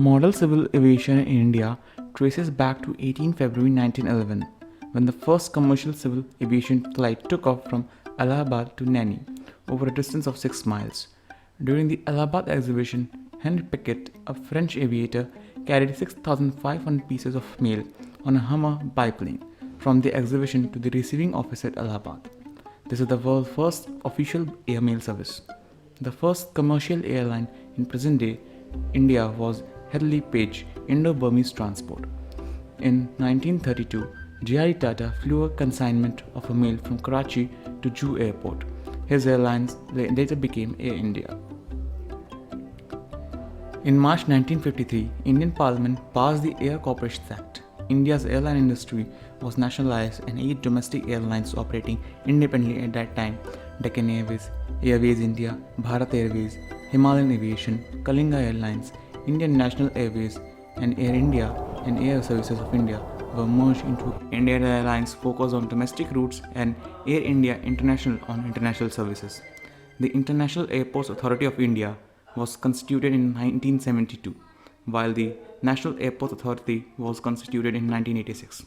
Model civil aviation in India traces back to 18 February 1911, when the first commercial civil aviation flight took off from Allahabad to Naini, over a distance of 6 miles. During the Allahabad exhibition, Henry Pickett, a French aviator, carried 6,500 pieces of mail on a Hummer biplane from the exhibition to the receiving office at Allahabad. This is the world's first official airmail service. The first commercial airline in present-day India was Hedley Page Indo-Burmese Transport. In 1932, J.R.D. Tata flew a consignment of a mail from Karachi to Juhu Airport. His airlines later became Air India. In March 1953, Indian Parliament passed the Air Corporations Act. India's airline industry was nationalized and 8 domestic airlines operating independently at that time: Deccan Airways, Airways India, Bharat Airways, Himalayan Aviation, Kalinga Airlines, Indian National Airways, and Air India and Air Services of India were merged into Indian Airlines, focused on domestic routes, and Air India International on international services. The International Airports Authority of India was constituted in 1972, while the National Airports Authority was constituted in 1986.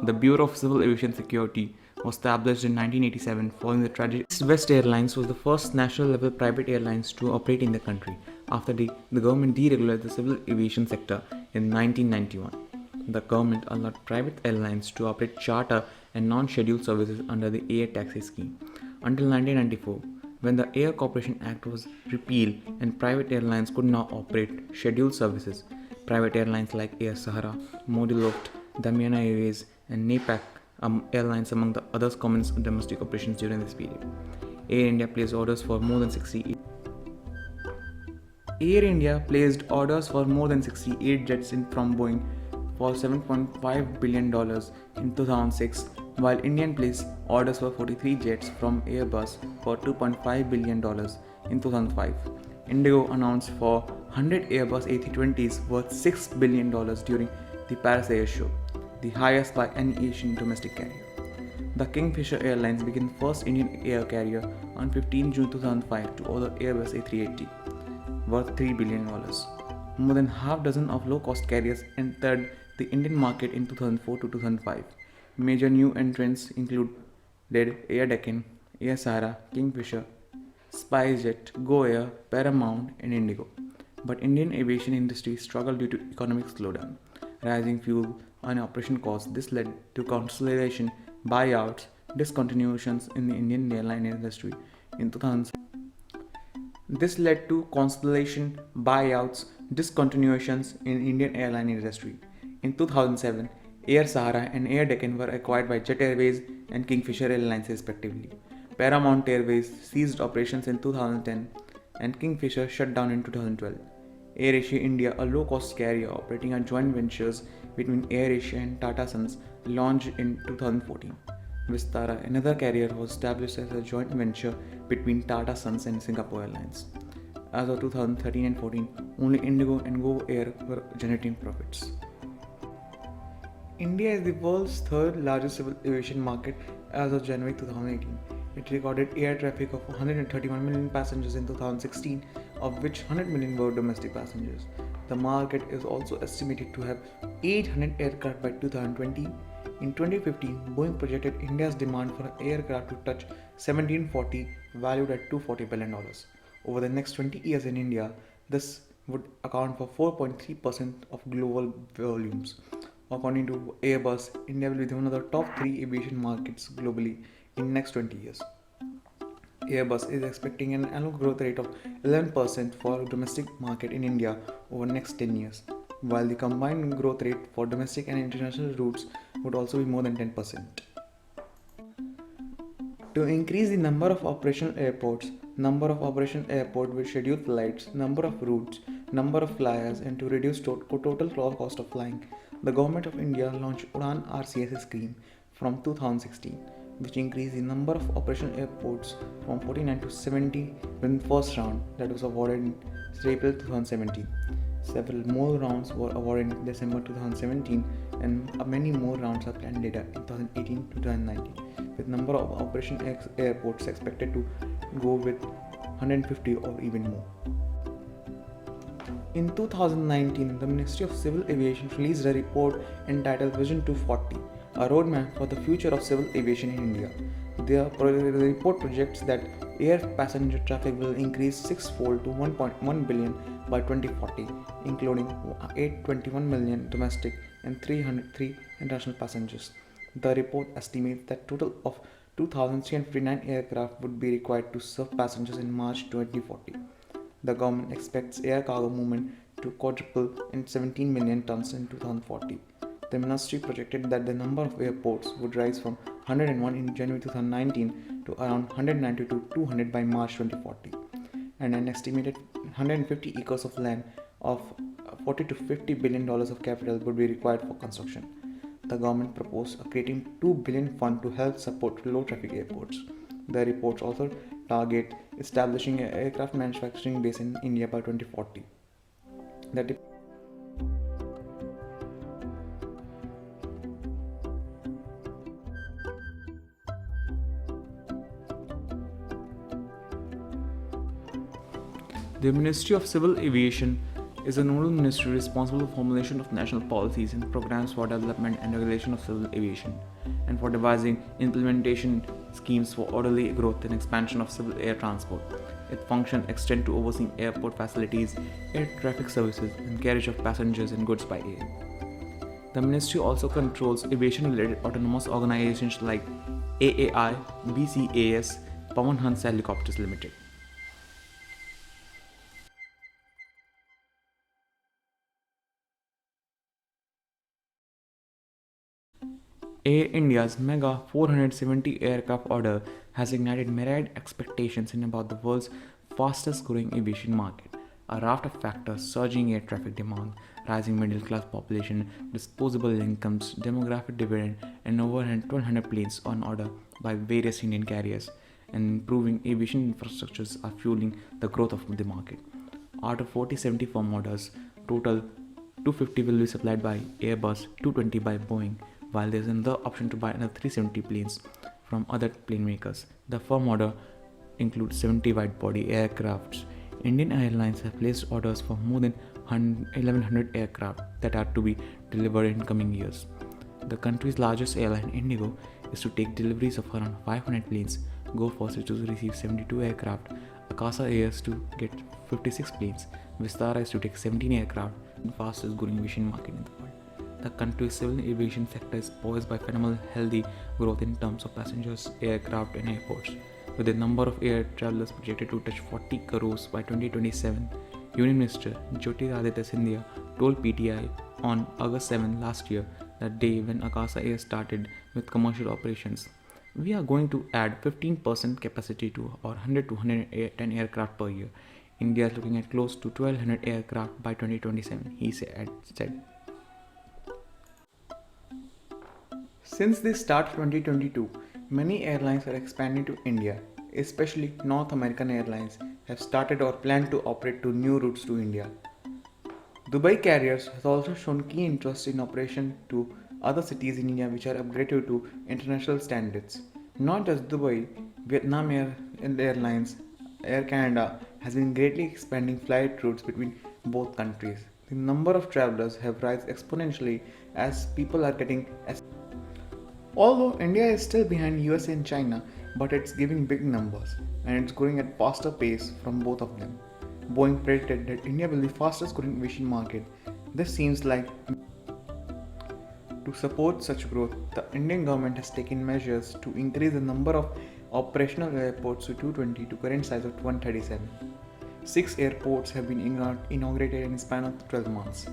The Bureau of Civil Aviation Security was established in 1987 following the tragedy. West Airlines was the first national-level private airlines to operate in the country after the government deregulated the civil aviation sector in 1991. The government allowed private airlines to operate charter and non-scheduled services under the Air Taxi scheme. Until 1994, when the Air Corporation Act was repealed and private airlines could now operate scheduled services, private airlines like Air Sahara, Modiloft, Damiana Airways, and NAPAC airlines among the others commenced domestic operations during this period. Air India placed orders for more than 68 jets from Boeing for $7.5 billion in 2006, while Indian placed orders for 43 jets from Airbus for $2.5 billion in 2005. Indigo announced for 100 Airbus A320s worth $6 billion during the Paris Air Show, the highest by any Asian domestic carrier. The Kingfisher Airlines became the first Indian air carrier on 15 June 2005 to order Airbus A380, worth $3 billion. More than half dozen of low-cost carriers entered the Indian market in 2004 to 2005. Major new entrants included Air Deccan, Air Sahara, Kingfisher, SpiceJet, Go Air, Paramount, and Indigo. But Indian aviation industry struggled due to economic slowdown, rising fuel and operation costs. This led to consolidation, buyouts, discontinuations in the Indian airline industry in 2007. In 2007, Air Sahara and Air Deccan were acquired by Jet Airways and Kingfisher Airlines respectively. Paramount Airways ceased operations in 2010 and Kingfisher shut down in 2012. AirAsia India, a low-cost carrier operating on joint ventures between AirAsia and Tata Sons, launched in 2014. Vistara, another carrier, was established as a joint venture between Tata Sons and Singapore Airlines. As of 2013 and 14, only Indigo and Go Air were generating profits. India is the world's third largest civil aviation market as of January 2018. It recorded air traffic of 131 million passengers in 2016, of which 100 million were domestic passengers. The market is also estimated to have 800 aircraft by 2020. In 2015, Boeing projected India's demand for aircraft to touch 1740, valued at $240 billion. Over the next 20 years in India, this would account for 4.3% of global volumes. According to Airbus, India will be one of the top 3 aviation markets globally in next 20 years. Airbus is expecting an annual growth rate of 11% for domestic market in India over the next 10 years, while the combined growth rate for domestic and international routes would also be more than 10%. To increase the number of operational airports with scheduled flights, number of routes, number of flyers, and to reduce total cost of flying, the Government of India launched Udan RCS scheme from 2016, which increased the number of operational airports from 49 to 70 within the first round that was awarded in April 2017. Several more rounds were awarded in December 2017, and many more rounds are planned later in 2018 to 2019, with number of operational airports expected to go with 150 or even more. In 2019, the Ministry of Civil Aviation released a report entitled Vision 240, a roadmap for the future of civil aviation in India. The report projects that air passenger traffic will increase sixfold to 1.1 billion by 2040, including 821 million domestic and 303 international passengers. The report estimates that total of 2,359 aircraft would be required to serve passengers in March 2040. The government expects air cargo movement to quadruple in 17 million tons in 2040. The ministry projected that the number of airports would rise from 101 in January 2019 to around 190 to 200 by March 2040, and an estimated 150 acres of land of 40 to 50 billion dollars of capital would be required for construction. The government proposed creating 2 billion fund to help support low traffic airports. The reports also target establishing an aircraft manufacturing base in India by 2040. The Ministry of Civil Aviation is a nodal ministry responsible for formulation of national policies and programs for development and regulation of civil aviation, and for devising implementation schemes for orderly growth and expansion of civil air transport. Its functions extend to overseeing airport facilities, air traffic services, and carriage of passengers and goods by air. The ministry also controls aviation-related autonomous organizations like AAI, BCAS, Pawan Hans Helicopters Limited. Air India's mega 470 aircraft order has ignited myriad expectations in about the world's fastest growing aviation market. A raft of factors: surging air traffic demand, rising middle class population, disposable incomes, demographic dividend, and over 1,200 planes on order by various Indian carriers, and improving aviation infrastructures are fueling the growth of the market. Out of 4070 firm orders, total 250 will be supplied by Airbus, 220 by Boeing, while there is another option to buy another 370 planes from other plane makers. The firm order includes 70 wide-body aircrafts. Indian Airlines have placed orders for more than 1,100 aircraft that are to be delivered in coming years. The country's largest airline, Indigo, is to take deliveries of around 500 planes. Go First is to receive 72 aircraft. Akasa Air is to get 56 planes. Vistara is to take 17 aircraft, the fastest growing aviation market in the world. The country's civil aviation sector is poised by phenomenal healthy growth in terms of passengers, aircraft, and airports. With the number of air travelers projected to touch 40 crores by 2027, Union Minister Jyotiraditya Scindia told PTI on August 7 last year, the day when Akasa Air started with commercial operations. We are going to add 15% capacity to or 100 to 110 aircraft per year. India is looking at close to 1,200 aircraft by 2027, he said. Since the start of 2022, many airlines are expanding to India, especially North American airlines have started or plan to operate to new routes to India. Dubai carriers has also shown keen interest in operation to other cities in India which are upgraded to international standards. Not just Dubai, Vietnam Airlines, Air Canada has been greatly expanding flight routes between both countries. The number of travelers have risen exponentially as people are getting. Although India is still behind US and China, but it's giving big numbers and it's growing at faster pace from both of them. Boeing predicted that India will be the fastest growing aviation market. This seems like to support such growth, the Indian government has taken measures to increase the number of operational airports to 220 to current size of 137. 6 airports have been inaugurated in a span of 12 months.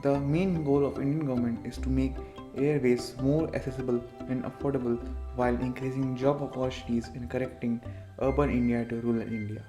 The main goal of Indian government is to make airways more accessible and affordable while increasing job opportunities and connecting urban India to rural India.